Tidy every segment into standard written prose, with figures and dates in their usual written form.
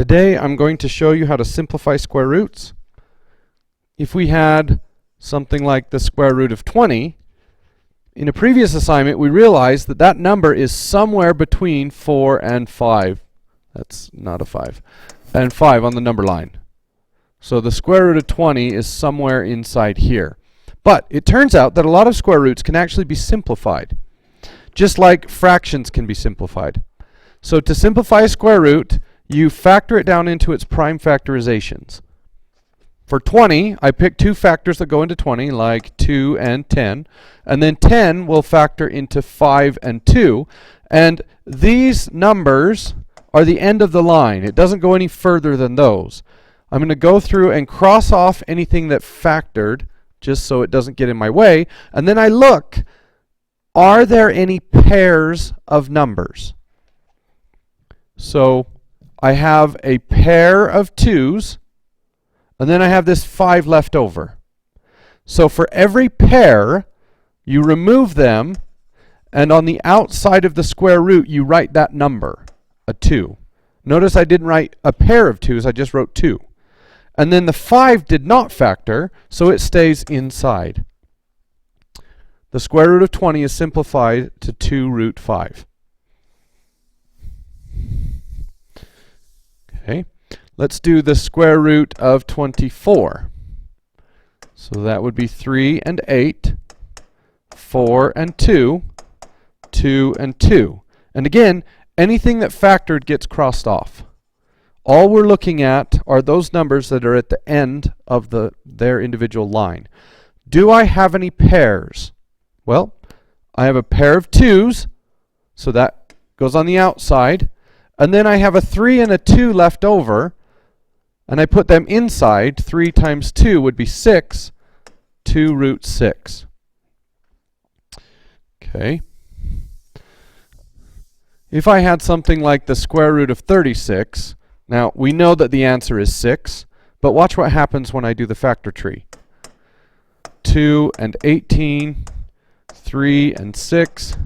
Today I'm going to show you how to simplify square roots. If we had something like the square root of 20, in a previous assignment we realized that that number is somewhere between 4 and 5. That's not a 5. And 5 on the number line. So the square root of 20 is somewhere inside here. But it turns out that a lot of square roots can actually be simplified, just like fractions can be simplified. So to simplify a square root, you factor it down into its prime factorizations. For 20, I pick two factors that go into 20, like 2 and 10. And then 10 will factor into 5 and 2. And these numbers are the end of the line. It doesn't go any further than those. I'm going to go through and cross off anything that factored, just so it doesn't get in my way. And then I look, are there any pairs of numbers? So I have a pair of 2's, and then I have this 5 left over. So for every pair, you remove them, and on the outside of the square root, you write that number, a 2. Notice I didn't write a pair of 2's, I just wrote 2. And then the 5 did not factor, so it stays inside. The square root of 20 is simplified to 2 root 5. Okay, let's do the square root of 24. So that would be 3 and 8, 4 and 2, 2 and 2. And again, anything that factored gets crossed off. All we're looking at are those numbers that are at the end of their individual line. Do I have any pairs? Well, I have a pair of 2's, so that goes on the outside. And then I have a 3 and a 2 left over, and I put them inside. 3 times 2 would be 6, 2 root 6. Okay. If I had something like the square root of 36, now we know that the answer is 6, but watch what happens when I do the factor tree. 2 and 18, 3 and 6,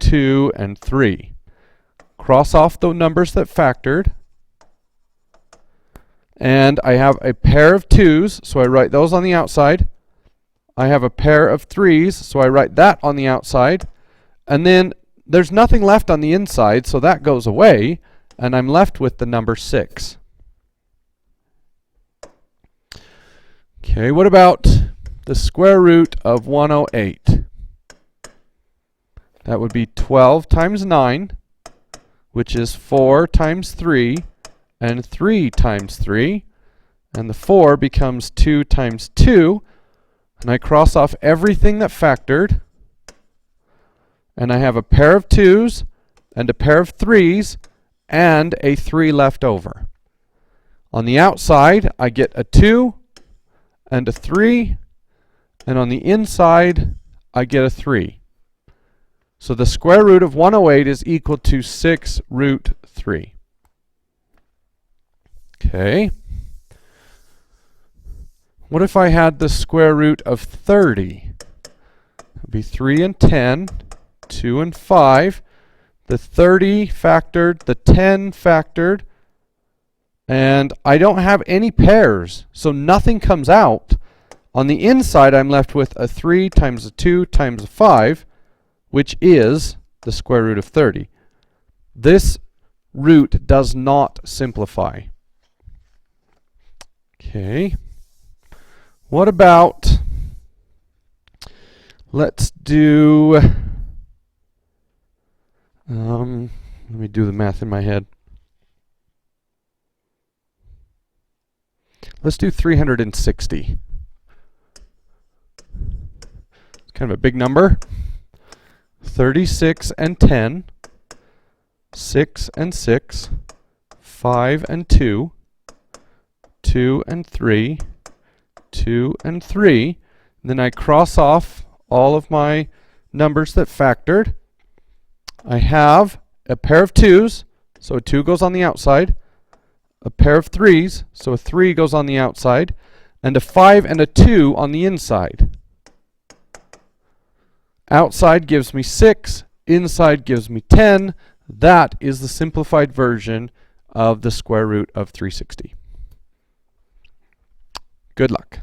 2 and 3. Cross off the numbers that factored. And I have a pair of 2's, so I write those on the outside. I have a pair of 3's, so I write that on the outside. And then there's nothing left on the inside, so that goes away, and I'm left with the number 6. Okay, what about the square root of 108? That would be 12 times 9, which is 4 times 3, and 3 times 3. And the 4 becomes 2 times 2. And I cross off everything that factored. And I have a pair of 2's, and a pair of 3's, and a 3 left over. On the outside, I get a 2, and a 3. And on the inside, I get a 3. So the square root of 108 is equal to 6 root 3. Okay. What if I had the square root of 30? It would be 3 and 10, 2 and 5. The 30 factored, the 10 factored, and I don't have any pairs, so nothing comes out. On the inside, I'm left with a 3 times a 2 times a 5, which is the square root of 30. This root does not simplify. Okay. What about, let's do, let me do the math in my head. Let's do 360. It's kind of a big number. 36 and 10, 6 and 6, 5 and 2, 2 and 3, 2 and 3. And then I cross off all of my numbers that factored. I have a pair of 2's, so a 2 goes on the outside, a pair of 3's, so a 3 goes on the outside, and a 5 and a 2 on the inside. Outside gives me 6, inside gives me 10. That is the simplified version of the square root of 360. Good luck.